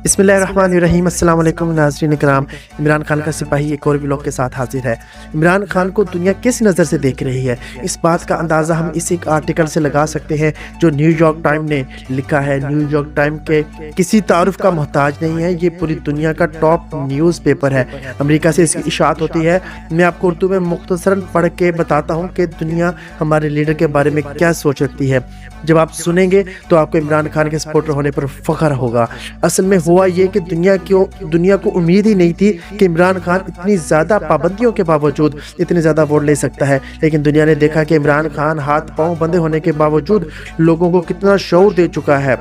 بسم اللہ الرحمن الرحیم۔ السلام علیکم ناظرین اکرام، عمران خان کا سپاہی ایک اور ویلاگ کے ساتھ حاضر ہے۔ عمران خان کو دنیا کس نظر سے دیکھ رہی ہے، اس بات کا اندازہ ہم اس ایک آرٹیکل سے لگا سکتے ہیں جو نیو یارک ٹائم نے لکھا ہے۔ نیو یارک ٹائم کے کسی تعارف کا محتاج نہیں ہے، یہ پوری دنیا کا ٹاپ نیوز پیپر ہے۔ امریکہ سے اس کی اشاعت ہوتی ہے۔ میں آپ کو اردو میں مختصراً پڑھ کے بتاتا ہوں کہ دنیا ہمارے لیڈر کے بارے میں کیا سوچ رکھتی ہے۔ جب آپ سنیں گے تو آپ کو عمران خان کے سپورٹر ہونے پر فخر ہوگا۔ اصل میں ہوا یہ کہ دنیا کو امید ہی نہیں تھی کہ عمران خان اتنی زیادہ پابندیوں کے باوجود اتنے زیادہ ووٹ لے سکتا ہے، لیکن دنیا نے دیکھا کہ عمران خان ہاتھ پاؤں بندھے ہونے کے باوجود لوگوں کو کتنا شعور دے چکا ہے۔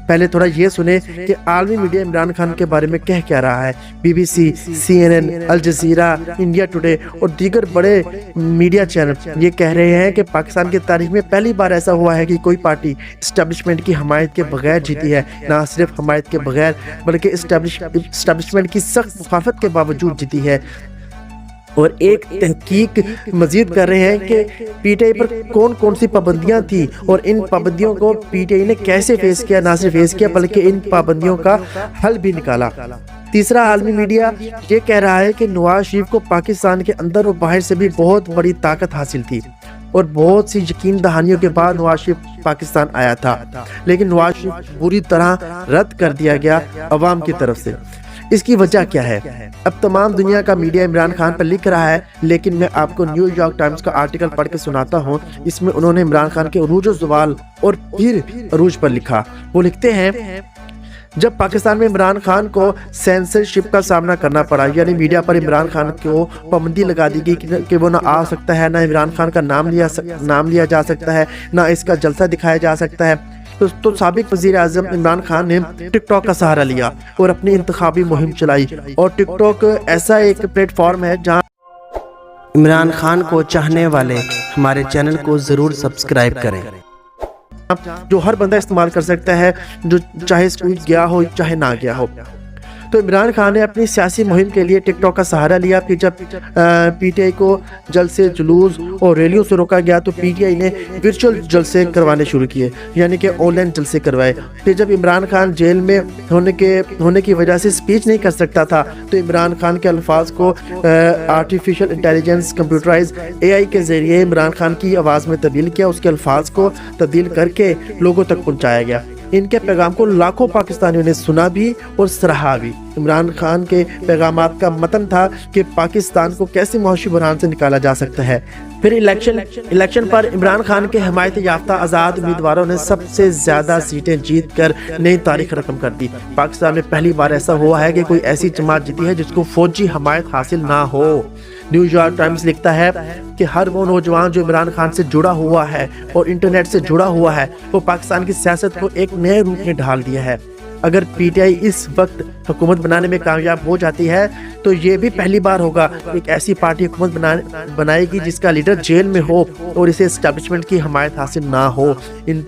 پہلے تھوڑا یہ سنیں کہ عالمی میڈیا عمران خان کے بارے میں کہہ کیا رہا ہے۔ B B C, CNN، Al Jazeera, India today اور دیگر بڑے میڈیا چینل یہ کہہ رہے ہیں کہ پاکستان کی تاریخ میں پہلی بار ایسا ہوا ہے کہ کوئی پارٹی اسٹیبلشمنٹ کی حمایت کے بغیر جیتی ہے۔ نہ صرف حمایت کے بغیر بلکہ اسٹیبلشمنٹ کی سخت مخالفت کے باوجود جیتی ہے۔ اور ایک تحقیق مزید کر رہے ہیں کہ پی ٹی آئی پر کون کون سی پابندیاں تھیں اور ان پابندیوں کو پی ٹی آئی نے کیسے فیس کیا، نہ صرف فیس کیا بلکہ ان پابندیوں کا حل بھی نکالا۔ تیسرا، عالمی میڈیا یہ کہہ رہا ہے کہ نواز شریف کو پاکستان کے اندر اور باہر سے بھی بہت بڑی طاقت حاصل تھی اور بہت سی یقین دہانیوں کے بعد نواز شریف پاکستان آیا تھا، لیکن نواز شریف بری طرح رد کر دیا گیا عوام کی طرف سے۔ اس کی وجہ کیا ہے؟ اب تمام دنیا کا میڈیا عمران خان پر لکھ رہا ہے، لیکن میں آپ کو نیو یارک ٹائمز کا آرٹیکل پڑھ کے سناتا ہوں۔ اس میں انہوں نے عمران خان کے عروج و زوال اور پھر عروج پر لکھا۔ وہ لکھتے ہیں، جب پاکستان میں عمران خان کو سینسرشپ کا سامنا کرنا پڑا، یعنی میڈیا پر عمران خان کو پابندی لگا دی گئی کہ وہ نہ آ سکتا ہے، نہ عمران خان کا نام لیا جا سکتا ہے، نہ اس کا جلسہ دکھایا جا سکتا ہے، تو سابق وزیر اعظم عمران خان نے ٹک ٹاک کا سہارا لیا اور اپنی انتخابی مہم چلائی۔ اور ٹک ٹاک ایسا ایک پلیٹ فارم ہے جہاں عمران خان کو چاہنے والے ہمارے چینل کو ضرور سبسکرائب کریں، جو ہر بندہ استعمال کر سکتا ہے، جو چاہے اسکول گیا ہو چاہے نہ گیا ہو۔ تو عمران خان نے اپنی سیاسی مہم کے لیے ٹک ٹاک کا سہارا لیا۔ پھر جب پی ٹی آئی کو جلسے، جلوس اور ریلیوں سے روکا گیا تو پی ٹی آئی نے ورچوئل جلسے کروانے شروع کیے، یعنی کہ آن لائن جلسے کروائے۔ پھر جب عمران خان جیل میں ہونے کی وجہ سے سپیچ نہیں کر سکتا تھا تو عمران خان کے الفاظ کو آرٹیفیشل انٹیلیجنس کمپیوٹرائز AI کے ذریعے عمران خان کی آواز میں تبدیل کیا، اس کے الفاظ کو تبدیل کر کے لوگوں تک پہنچایا گیا۔ ان کے پیغام کو لاکھوں پاکستانیوں نے سنا بھی اور سراہا بھی۔ عمران خان کے پیغامات کا متن تھا کہ پاکستان کو کیسے معاشی بحران سے نکالا جا سکتا ہے۔ پھر الیکشن پر عمران خان کے حمایت یافتہ آزاد امیدواروں نے سب سے زیادہ سیٹیں جیت کر نئی تاریخ رقم کر دی۔ پاکستان میں پہلی بار ایسا ہوا ہے کہ کوئی ایسی جماعت جیتی ہے جس کو فوجی حمایت حاصل نہ ہو۔ نیو یارک ٹائمز لکھتا ہے کہ ہر وہ نوجوان جو عمران خان سے جڑا ہوا ہے اور انٹرنیٹ سے جڑا ہوا ہے، وہ پاکستان کی سیاست کو ایک نئے روپ میں ڈھال دیا ہے۔ اگر پی ٹی آئی اس وقت حکومت بنانے میں کامیاب ہو جاتی ہے تو یہ بھی پہلی بار ہوگا کہ ایک ایسی پارٹی حکومت بنائے گی جس کا لیڈر جیل میں ہو اور اسے اسٹیبلشمنٹ کی حمایت حاصل نہ ہو۔ ان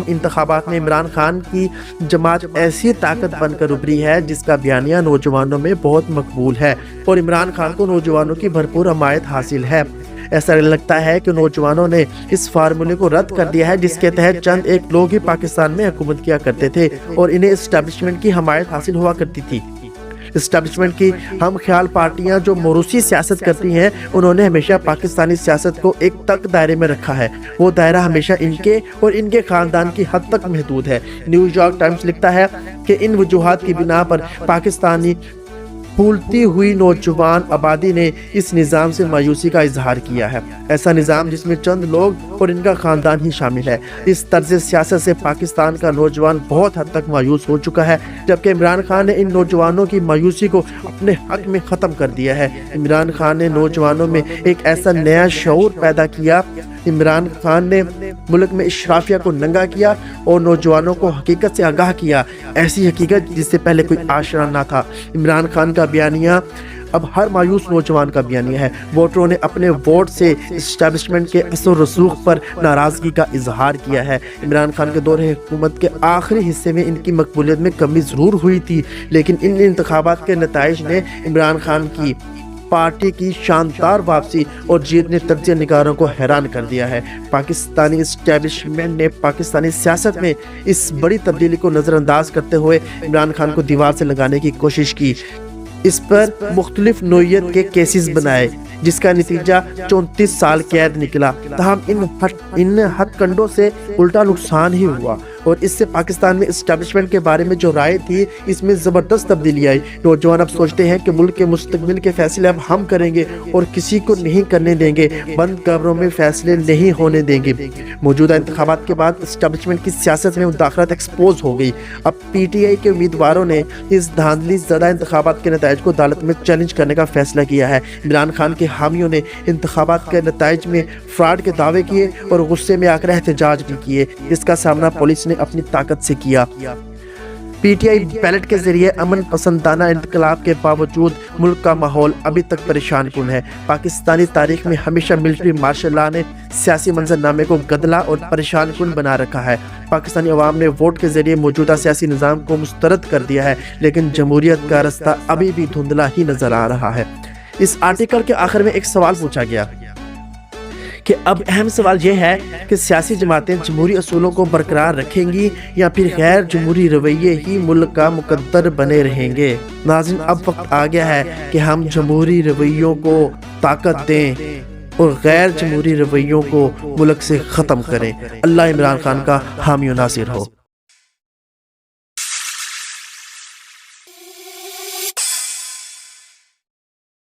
انتخابات میں عمران خان کی جماعت ایسی طاقت بن کر ابھری ہے جس کا بیانیہ نوجوانوں میں بہت مقبول ہے اور عمران خان کو نوجوانوں کی بھرپور حمایت حاصل ہے۔ ایسا لگتا ہے کہ نوجوانوں نے اس فارمولے کو رد کر دیا ہے جس کے تحت چند ایک لوگ ہی پاکستان میں حکومت کیا کرتے تھے اور انہیں اسٹیبلشمنٹ کی حمایت حاصل ہوا کرتی تھی۔ اسٹیبلشمنٹ کی ہم خیال پارٹیاں جو موروثی سیاست کرتی ہیں، انہوں نے ہمیشہ پاکستانی سیاست کو ایک تک دائرے میں رکھا ہے۔ وہ دائرہ ہمیشہ ان کے اور ان کے خاندان کی حد تک محدود ہے۔ نیو یارک ٹائمز لکھتا ہے کہ ان وجوہات کی بنا پر پاکستانی پھولتی ہوئی نوجوان آبادی نے اس نظام سے مایوسی کا اظہار کیا ہے۔ ایسا نظام جس میں چند لوگ اور ان کا خاندان ہی شامل ہے۔ اس طرز سیاست سے پاکستان کا نوجوان بہت حد تک مایوس ہو چکا ہے، جبکہ عمران خان نے ان نوجوانوں کی مایوسی کو اپنے حق میں ختم کر دیا ہے۔ عمران خان نے نوجوانوں میں ایک ایسا نیا شعور پیدا کیا۔ عمران خان نے ملک میں اشرافیہ کو ننگا کیا اور نوجوانوں کو حقیقت سے آگاہ کیا، ایسی حقیقت جس سے پہلے کوئی آشنا نہ تھا۔ عمران خان کا بیانیہ اب ہر مایوس نوجوان کا بیانیہ ہے۔ ووٹروں نے اپنے ووٹ سے اسٹیبلشمنٹ کے اثر و رسوخ پر ناراضگی کا اظہار کیا ہے۔ عمران خان کے دور حکومت کے آخری حصے میں ان کی مقبولیت میں کمی ضرور ہوئی تھی، لیکن ان انتخابات کے نتائج نے عمران خان کی پارٹی کی شاندار واپسی اور جیت نے تجزیہ نگاروں کو حیران کر دیا ہے۔ پاکستانی اسٹیبلشمنٹ نے پاکستانی سیاست میں اس بڑی تبدیلی کو نظر انداز کرتے ہوئے عمران خان کو دیوار سے لگانے کی کوشش کی، اس پر مختلف نوعیت کے کیسز بنائے جس کا نتیجہ 34 سال قید نکلا۔ تاہم ان ہتھ کنڈوں سے الٹا نقصان ہی ہوا اور اس سے پاکستان میں اسٹیبلشمنٹ کے بارے میں جو رائے تھی اس میں زبردست تبدیلی آئی۔ نوجوان اب سوچتے ہیں کہ ملک کے مستقبل کے فیصلے اب ہم کریں گے اور کسی کو نہیں کرنے دیں گے، بند کمروں میں فیصلے نہیں ہونے دیں گے۔ موجودہ انتخابات کے بعد اسٹیبلشمنٹ کی سیاست میں مداخلت ایکسپوز ہو گئی۔ اب پی ٹی آئی کے امیدواروں نے اس دھاندلی زدہ انتخابات کے نتائج کو عدالت میں چیلنج کرنے کا فیصلہ کیا ہے۔ عمران خان کے حامیوں نے انتخابات کے نتائج میں فراڈ کے دعوے کیے اور غصے میں آ کر احتجاج بھی کیے، جس کا سامنا پولیس نے اپنی طاقت سے کیا۔ پی ٹی آئی بیلٹ کے ذریعے امن پسندانہ انقلاب کے باوجود ملک کا ماحول ابھی تک پریشان کن ہے۔ پاکستانی تاریخ میں ہمیشہ ملٹری مارشل لا نے سیاسی منظرنامے کو گدلا اور پریشان کن بنا رکھا ہے۔ پاکستانی عوام نے ووٹ کے ذریعے موجودہ سیاسی نظام کو مسترد کر دیا ہے، لیکن جمہوریت کا رستہ ابھی بھی دھندلا ہی نظر آ رہا ہے۔ اس آرٹیکل کے آخر میں ایک سوال پوچھا گیا کہ اب اہم سوال یہ ہے کہ سیاسی جماعتیں جمہوری اصولوں کو برقرار رکھیں گی یا پھر غیر جمہوری رویے ہی ملک کا مقدر بنے رہیں گے۔ ناظرین، اب وقت آ گیا ہے کہ ہم جمہوری رویوں کو طاقت دیں اور غیر جمہوری رویوں کو ملک سے ختم کریں۔ اللہ عمران خان کا حامی و ناصر ہو۔